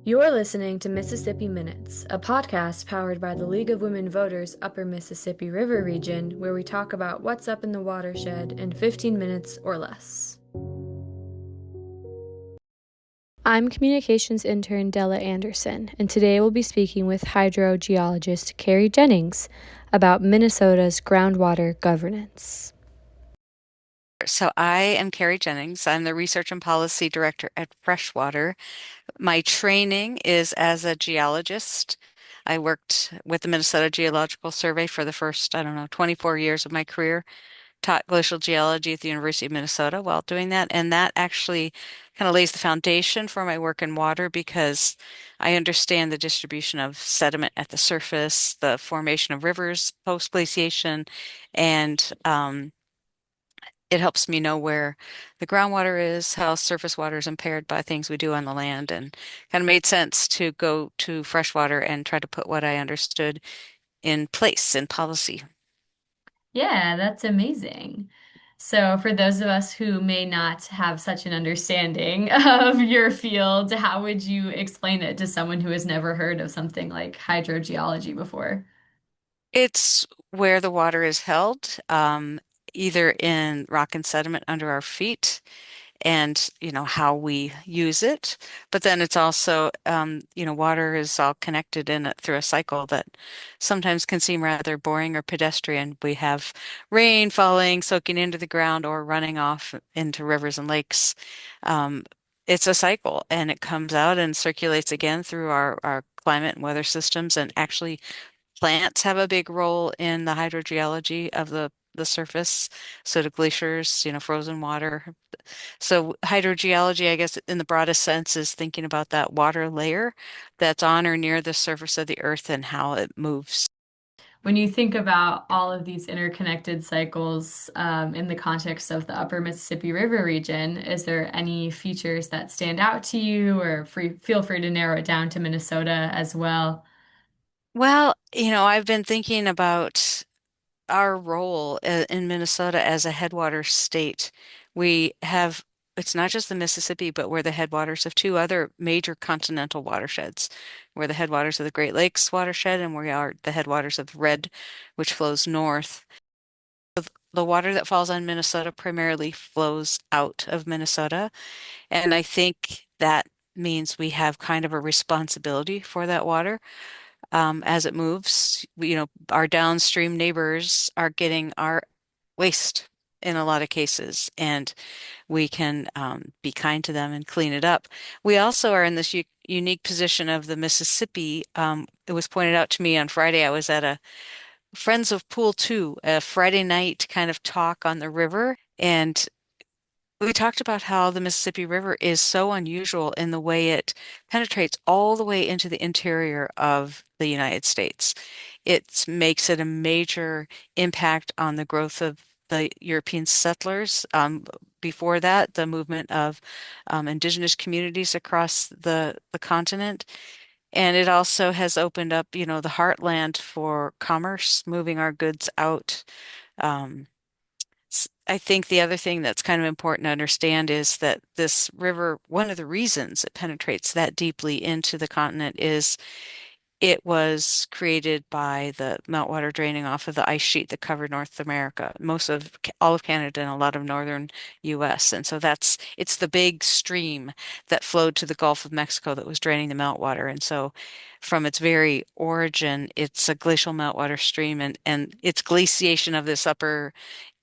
You're listening to Mississippi Minutes, a podcast powered by the League of Women Voters Upper Mississippi River Region, where we talk about what's up in the watershed in 15 minutes or less. I'm Communications Intern Dela Anderson, and today we'll be speaking with hydrogeologist Carrie Jennings about Minnesota's groundwater governance. So I am Carrie Jennings. I'm the Research and Policy Director at Freshwater. My training is as a geologist. I worked with the Minnesota Geological Survey for the first, 24 years of my career, taught glacial geology at the University of Minnesota while doing that. And that actually kind of lays the foundation for my work in water because I understand the distribution of sediment at the surface, the formation of rivers post-glaciation, and it helps me know where the groundwater is, how surface water is impaired by things we do on the land, and kind of made sense to go to freshwater and try to put what I understood in place in policy. Yeah, that's amazing. So, for those of us who may not have such an understanding of your field, how would you explain it to someone who has never heard of something like hydrogeology before? It's where the water is held, either in rock and sediment under our feet, and how we use it, but then it's also water is all connected in it through a cycle that sometimes can seem rather boring or pedestrian. We have rain falling, soaking into the ground, or running off into rivers and lakes. um, it's a cycle, and it comes out and circulates again through our climate and weather systems. And actually plants have a big role in the hydrogeology of the surface, so do glaciers, frozen water. So hydrogeology, I guess, in the broadest sense, is thinking about that water layer that's on or near the surface of the earth and how it moves. When you think about all of these interconnected cycles in the context of the Upper Mississippi River region, is there any features that stand out to you, or feel free to narrow it down to Minnesota as well? Well, I've been thinking about our role in Minnesota as a headwater state. We have, it's not just the Mississippi, but we're the headwaters of two other major continental watersheds. We're the headwaters of the Great Lakes watershed, and we are the headwaters of the Red, which flows north. The water that falls on Minnesota primarily flows out of Minnesota, and I think that means we have kind of a responsibility for that water as it moves. Our downstream neighbors are getting our waste in a lot of cases, and we can be kind to them and clean it up. We also are in this u unique position of the Mississippi. It was pointed out to me on Friday. I was at a Friends of Pool 2, a Friday night kind of talk on the river, and we talked about how the Mississippi River is so unusual in the way it penetrates all the way into the interior of the United States. It makes it a major impact on the growth of the European settlers. Before that, the movement of indigenous communities across the continent. And it also has opened up, the heartland for commerce, moving our goods out. Um, I think the other thing that's kind of important to understand is that this river, one of the reasons it penetrates that deeply into the continent is it was created by the meltwater draining off of the ice sheet that covered North America, all of Canada and a lot of northern US. And so it's the big stream that flowed to the Gulf of Mexico that was draining the meltwater. And so from its very origin, it's a glacial meltwater stream, and its glaciation of this upper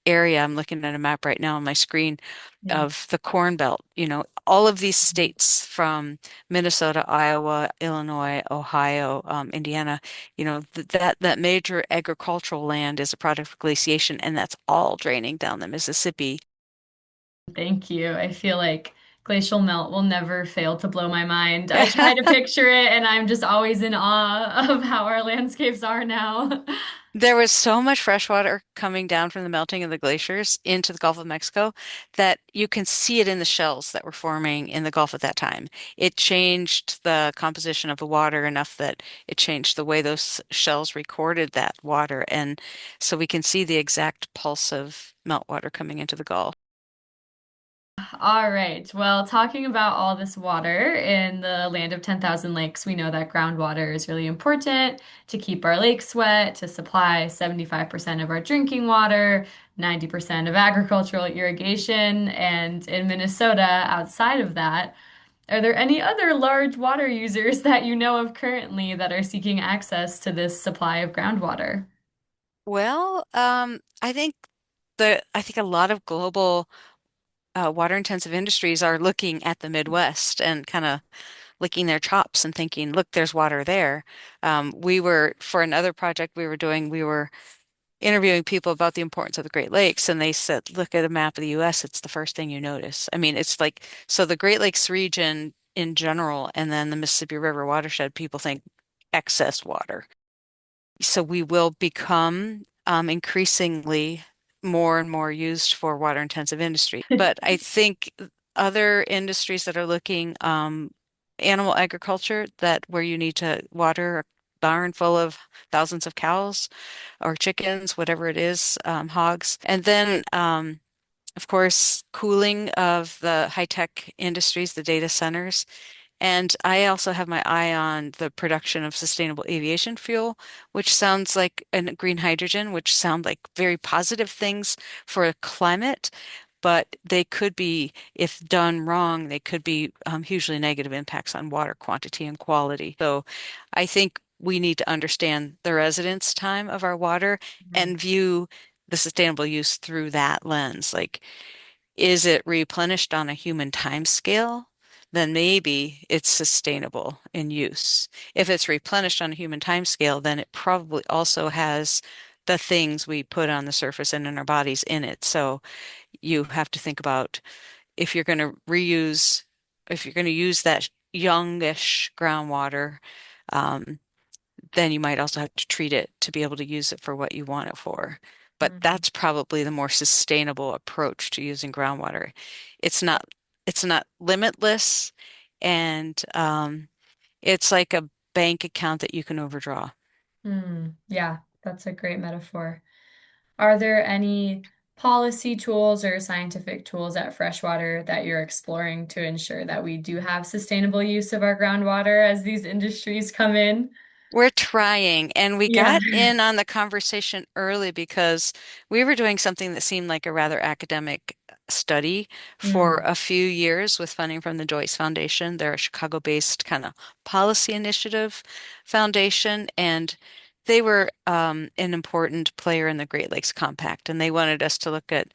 area. I'm looking at a map right now on my screen Yeah. of the Corn Belt. All of these states from Minnesota, Iowa, Illinois, Ohio, Indiana, that major agricultural land is a product of glaciation, and that's all draining down the Mississippi. Thank you. I feel like glacial melt will never fail to blow my mind. I try to picture it, and I'm just always in awe of how our landscapes are now. There was so much fresh water coming down from the melting of the glaciers into the Gulf of Mexico that you can see it in the shells that were forming in the Gulf at that time. It changed the composition of the water enough that it changed the way those shells recorded that water. And so we can see the exact pulse of meltwater coming into the Gulf. All right. Well, talking about all this water in the land of 10,000 lakes, we know that groundwater is really important to keep our lakes wet, to supply 75% of our drinking water, 90% of agricultural irrigation. And in Minnesota, outside of that, are there any other large water users that you know of currently that are seeking access to this supply of groundwater? Well, I think a lot of global water intensive industries are looking at the Midwest and kind of licking their chops and thinking, look, there's water there. We were, for another project we were doing, we were interviewing people about the importance of the Great Lakes, and they said, look at a map of the US, it's the first thing you notice. I mean, it's like, so the Great Lakes region in general, and then the Mississippi River watershed, people think excess water. So we will become increasingly more and more used for water intensive industry. But I think other industries that are looking, animal agriculture, that where you need to water a barn full of thousands of cows or chickens, whatever it is, hogs. And then, of course, cooling of the high-tech industries, the data centers. And I also have my eye on the production of sustainable aviation fuel, which sounds like, and green hydrogen, which sound like very positive things for climate, but they could be, if done wrong, they could be hugely negative impacts on water quantity and quality. So I think we need to understand the residence time of our water Mhm. and view the sustainable use through that lens. Like, is it replenished on a human time scale? Then maybe it's sustainable in use. If it's replenished on a human time scale, then it probably also has the things we put on the surface and in our bodies in it. So you have to think about if you're going to reuse, if you're going to use that youngish groundwater, um, then you might also have to treat it to be able to use it for what you want it for. But Mhm. that's probably the more sustainable approach to using groundwater. It's not it's not limitless, and it's like a bank account that you can overdraw. Yeah, that's a great metaphor. Are there any policy tools or scientific tools at Freshwater that you're exploring to ensure that we do have sustainable use of our groundwater as these industries come in? We're trying, and we Yeah. got in on the conversation early because we were doing something that seemed like a rather academic study for Mm, a few years with funding from the Joyce Foundation. They're a Chicago-based kind of policy initiative foundation, and they were an important player in the Great Lakes Compact, and they wanted us to look at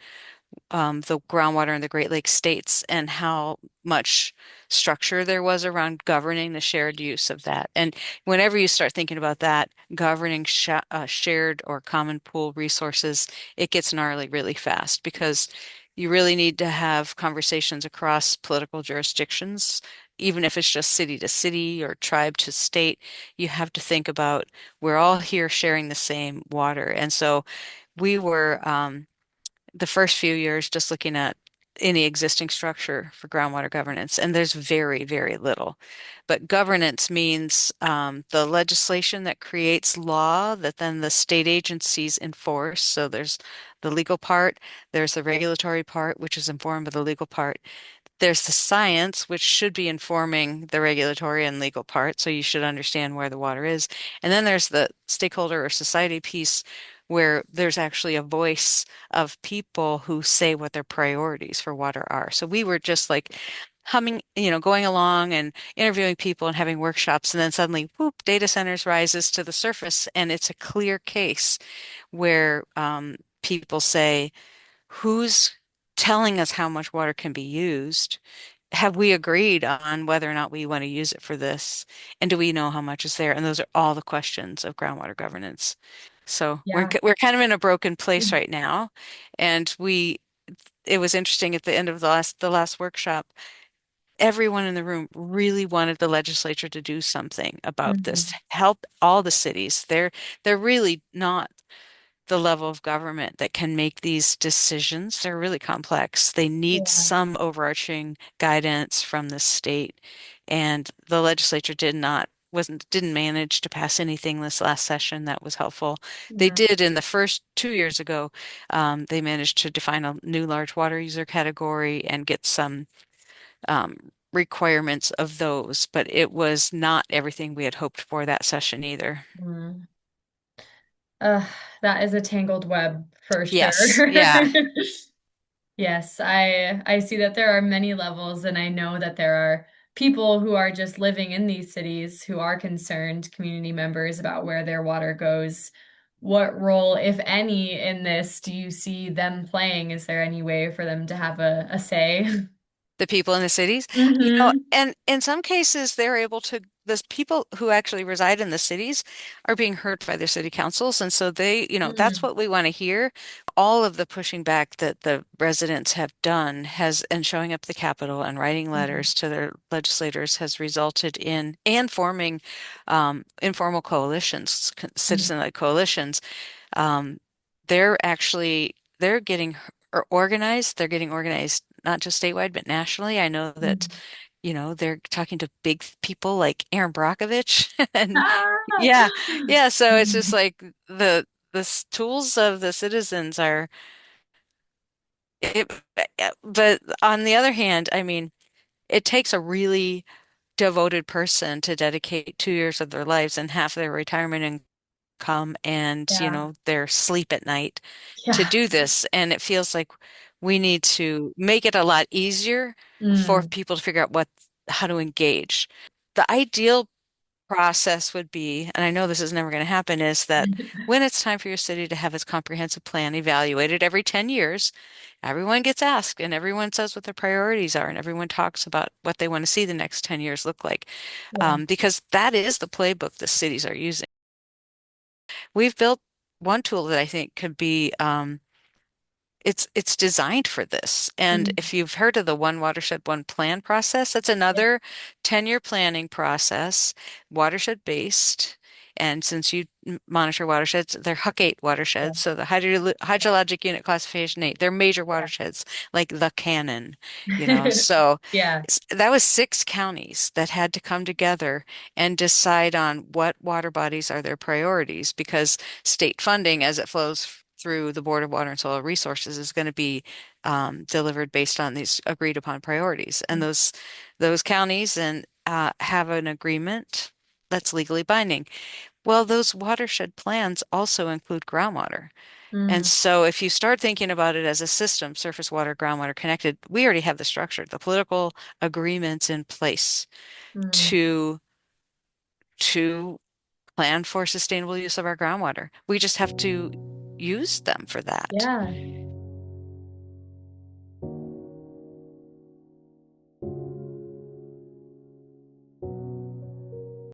the groundwater in the Great Lakes states and how much structure there was around governing the shared use of that. And whenever you start thinking about that, governing shared or common pool resources, it gets gnarly really fast because you really need to have conversations across political jurisdictions. Even if it's just city to city or tribe to state, you have to think about we're all here sharing the same water. And so we were the first few years just looking at any existing structure for groundwater governance, and there's very, very little. But governance means the legislation that creates law that then the state agencies enforce. So there's the legal part, there's the regulatory part, which is informed by the legal part. There's the science, which should be informing the regulatory and legal part, so you should understand where the water is. And then there's the stakeholder or society piece, where there's actually a voice of people who say what their priorities for water are. So we were just like humming, going along and interviewing people and having workshops, and then suddenly, whoop, data centers rises to the surface, and it's a clear case where people say, who's telling us how much water can be used? Have we agreed on whether or not we want to use it for this? And do we know how much is there? And those are all the questions of groundwater governance. So yeah. we're kind of in a broken place right now. And it was interesting at the end of the last workshop, everyone in the room really wanted the legislature to do something about this, Mhm. help all the cities. They're really not the level of government that can make these decisions. They're really complex. They need Yeah. some overarching guidance from the state. And the legislature did not. didn't manage to pass anything this last session that was helpful. They Mm, did in the first 2 years ago. They managed to define a new large water user category and get some requirements of those, but it was not everything we had hoped for that session either. mm. Uh, that is a tangled web for sure. Yes, yeah. Yes, I see that there are many levels, and I know that there are people who are just living in these cities who are concerned, community members, about where their water goes. What role, if any, in this do you see them playing? Is there any way for them to have a say? The people in the cities, Mm-hmm. and in some cases they're able to, the people who actually reside in the cities are being heard by their city councils. And so that's Mm-hmm. what we want to hear. All of the pushing back that the residents have done has, and showing up at the Capitol and writing letters to their legislators has resulted in, and forming informal coalitions, citizen-led coalitions. Um, they're getting organized. They're getting organized not just statewide, but nationally. I know that, Mm-hmm. they're talking to big people like Aaron Brockovich. And Ah! yeah, yeah. So it's just Mhm. like tools of the citizens are it, but on the other hand, I mean, it takes a really devoted person to dedicate 2 years of their lives and half of their retirement income and, Yeah. their sleep at night to Yeah. do this. And it feels like we need to make it a lot easier for Mm. people to figure out how to engage. The ideal process would be, and I know this is never going to happen, is that when it's time for your city to have its comprehensive plan evaluated every 10 years, everyone gets asked and everyone says what their priorities are and everyone talks about what they want to see the next 10 years look like. Yeah. Because that is the playbook the cities are using. We've built one tool that I think could be it's designed for this. And Mm. if you've heard of the One Watershed, One Plan process, that's Yeah. another 10-year planning process, watershed based. And since you monitor watersheds, they're Huc 8 Yeah. watersheds. So the hydrologic unit classification 8, they're major watersheds like the Cannon, Yeah. So Yeah. that was 6 counties that had to come together and decide on what water bodies are their priorities because state funding as it flows through the Board of Water and Soil Resources is going to be delivered based on these agreed upon priorities. And those counties and have an agreement that's legally binding. Well, those watershed plans also include groundwater. And Mm. so if you start thinking about it as a system, surface water, groundwater connected, we already have the structure, the political agreements in place Mm. to to plan for sustainable use of our groundwater. We just have to use them for that. Yeah.